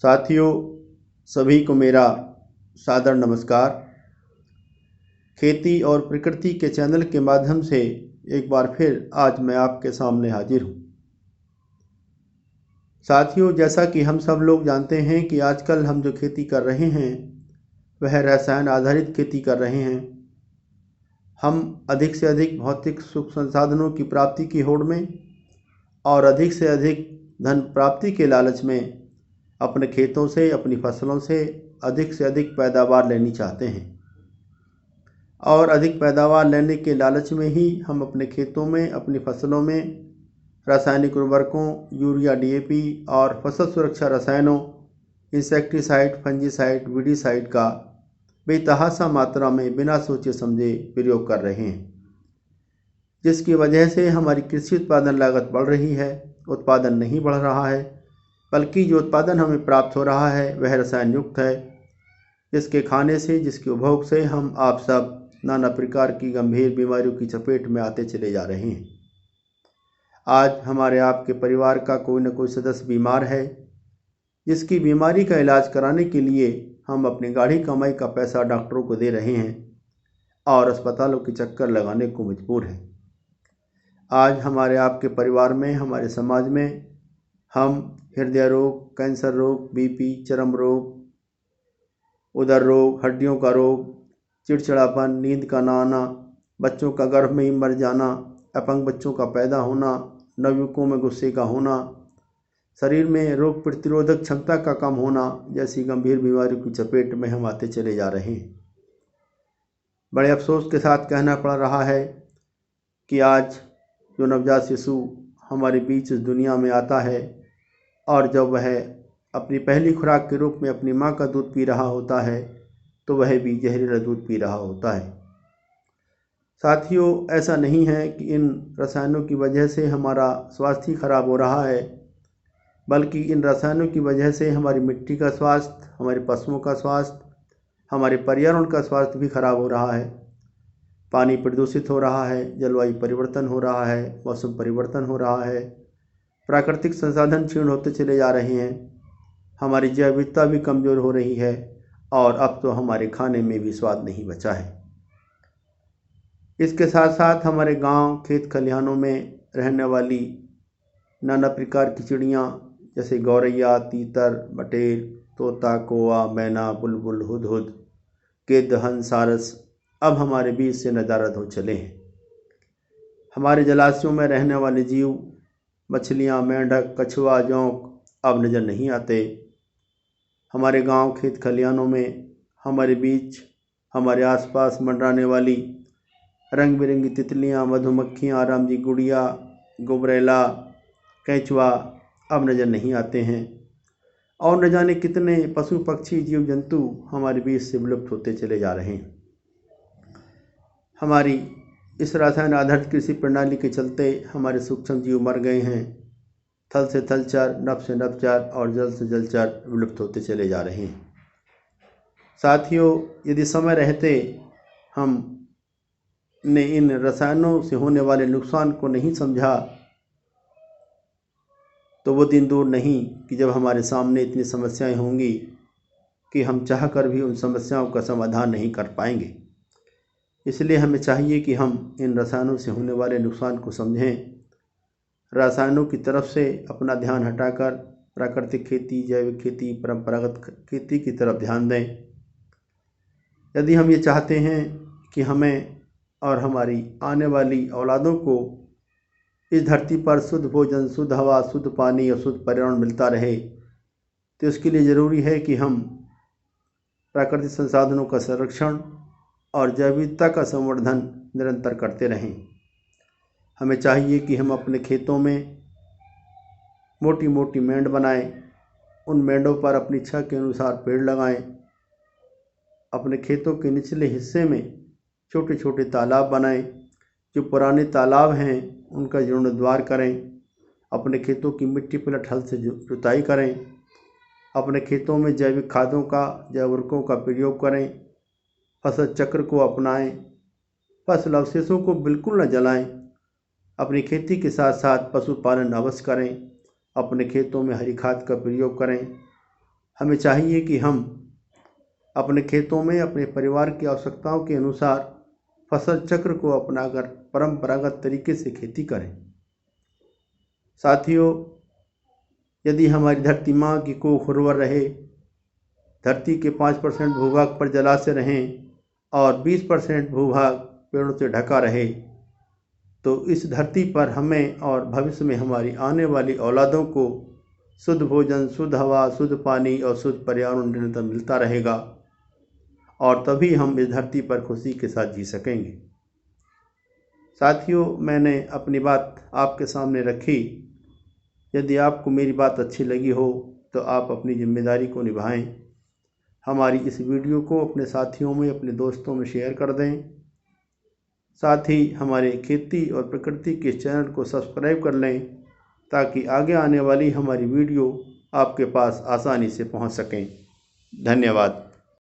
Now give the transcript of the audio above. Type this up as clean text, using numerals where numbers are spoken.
साथियों, सभी को मेरा सादर नमस्कार। खेती और प्रकृति के चैनल के माध्यम से एक बार फिर आज मैं आपके सामने हाजिर हूँ। साथियों, जैसा कि हम सब लोग जानते हैं कि आजकल हम जो खेती कर रहे हैं वह रसायन आधारित खेती कर रहे हैं। हम अधिक से अधिक भौतिक सुख संसाधनों की प्राप्ति की होड़ में और अधिक से अधिक धन प्राप्ति के लालच में अपने खेतों से, अपनी फसलों से अधिक पैदावार लेनी चाहते हैं और अधिक पैदावार लेने के लालच में ही हम अपने खेतों में, अपनी फसलों में रासायनिक उर्वरकों, यूरिया, डीएपी और फसल सुरक्षा रसायनों, इंसेक्टिसाइड, फंजीसाइड, वीडीसाइड का बेतहाशा मात्रा में बिना सोचे समझे प्रयोग कर रहे हैं, जिसकी वजह से हमारी कृषि उत्पादन लागत बढ़ रही है। उत्पादन नहीं बढ़ रहा है, बल्कि जो उत्पादन हमें प्राप्त हो रहा है वह रसायन युक्त है, जिसके खाने से, जिसके उपभोग से हम आप सब नाना प्रकार की गंभीर बीमारियों की चपेट में आते चले जा रहे हैं। आज हमारे आपके परिवार का कोई न कोई सदस्य बीमार है, जिसकी बीमारी का इलाज कराने के लिए हम अपनी गाढ़ी कमाई का पैसा डॉक्टरों को दे रहे हैं और अस्पतालों के चक्कर लगाने को मजबूर हैं। आज हमारे आपके परिवार में, हमारे समाज में हम हृदय रोग, कैंसर रोग, बीपी, चर्म रोग, उदर रोग, हड्डियों का रोग, चिड़चिड़ापन, नींद का ना आना, बच्चों का गर्भ में ही मर जाना, अपंग बच्चों का पैदा होना, नवयुवकों में गुस्से का होना, शरीर में रोग प्रतिरोधक क्षमता का कम होना जैसी गंभीर बीमारियों की चपेट में हम आते चले जा रहे हैं। बड़े अफसोस के साथ कहना पड़ रहा है कि आज जो नवजात शिशु हमारे बीच इस दुनिया में आता है और जब वह अपनी पहली खुराक के रूप में अपनी माँ का दूध पी रहा होता है तो वह भी जहरीला दूध पी रहा होता है। साथियों, ऐसा नहीं है कि इन रसायनों की वजह से हमारा स्वास्थ्य खराब हो रहा है, बल्कि इन रसायनों की वजह से हमारी मिट्टी का स्वास्थ्य, हमारे पशुओं का स्वास्थ्य, हमारे पर्यावरण का स्वास्थ्य भी खराब हो रहा है। पानी प्रदूषित हो रहा है, जलवायु परिवर्तन हो रहा है, मौसम परिवर्तन हो रहा है, प्राकृतिक संसाधन क्षीण होते चले जा रहे हैं, हमारी जैव विविधता भी कमज़ोर हो रही है और अब तो हमारे खाने में भी स्वाद नहीं बचा है। इसके साथ साथ हमारे गांव, खेत खलिहानों में रहने वाली नाना प्रकार की चिड़ियाँ जैसे गौरैया, तीतर, बटेर, तोता, कौवा, मैना, बुलबुल, हुदहुद, गिद्ध, हंस, सारस अब हमारे बीच से नदारद हो चले हैं। हमारे जलाशयों में रहने वाले जीव, मछलियाँ, मेंढक, कछुआ, जोंक अब नज़र नहीं आते। हमारे गांव, खेत खलिहानों में हमारे बीच, हमारे आसपास मंडराने वाली रंग बिरंगी तितलियाँ, मधुमक्खियाँ, राम जी गुड़िया, गुबरैला, केंचुआ अब नज़र नहीं आते हैं और न जाने कितने पशु पक्षी, जीव जंतु हमारे बीच से विलुप्त होते चले जा रहे हैं। हमारी इस रसायन आधारित कृषि प्रणाली के चलते हमारे सूक्ष्म जीव मर गए हैं। थल से थलचर, नभ से नभचर और जल से जलचर विलुप्त होते चले जा रहे हैं। साथियों, यदि समय रहते हमने इन रसायनों से होने वाले नुकसान को नहीं समझा तो वो दिन दूर नहीं कि जब हमारे सामने इतनी समस्याएं होंगी कि हम चाहकर भी उन समस्याओं का समाधान नहीं कर पाएंगे। इसलिए हमें चाहिए कि हम इन रसायनों से होने वाले नुकसान को समझें, रसायनों की तरफ से अपना ध्यान हटाकर प्राकृतिक खेती, जैविक खेती, परंपरागत खेती की तरफ ध्यान दें। यदि हम ये चाहते हैं कि हमें और हमारी आने वाली औलादों को इस धरती पर शुद्ध भोजन, शुद्ध हवा, शुद्ध पानी और शुद्ध पर्यावरण मिलता रहे, तो इसके लिए ज़रूरी है कि हम प्राकृतिक संसाधनों का संरक्षण और जैव विविधता का संवर्धन निरंतर करते रहें। हमें चाहिए कि हम अपने खेतों में मोटी मोटी मेंढ बनाएं, उन मेंढों पर अपनी इच्छा के अनुसार पेड़ लगाएं, अपने खेतों के निचले हिस्से में छोटे छोटे तालाब बनाएं, जो पुराने तालाब हैं उनका जीर्णोद्धार करें, अपने खेतों की मिट्टी पलट हल से जुताई करें, अपने खेतों में जैविक खादों का, जैव उर्वरकों का प्रयोग करें, फसल चक्र को अपनाएं, फसल अवशेषों को बिल्कुल न जलाएं, अपनी खेती के साथ साथ पशुपालन अवश्य करें, अपने खेतों में हरी खाद का प्रयोग करें, हमें चाहिए कि हम अपने खेतों में अपने परिवार की आवश्यकताओं के अनुसार फसल चक्र को अपनाकर परंपरागत तरीके से खेती करें। साथियों, यदि हमारी धरती माँ की कोख उर्वर रहे, धरती के 5% भूभाग पर जलाशय रहें और 20% भूभाग पेड़ों से ढका रहे, तो इस धरती पर हमें और भविष्य में हमारी आने वाली औलादों को शुद्ध भोजन, शुद्ध हवा, शुद्ध पानी और शुद्ध पर्यावरण निरंतर मिलता रहेगा और तभी हम इस धरती पर खुशी के साथ जी सकेंगे। साथियों, मैंने अपनी बात आपके सामने रखी। यदि आपको मेरी बात अच्छी लगी हो तो आप अपनी जिम्मेदारी को निभाएं। हमारी इस वीडियो को अपने साथियों में, अपने दोस्तों में शेयर कर दें। साथ ही हमारे खेती और प्रकृति के चैनल को सब्सक्राइब कर लें ताकि आगे आने वाली हमारी वीडियो आपके पास आसानी से पहुंच सकें। धन्यवाद।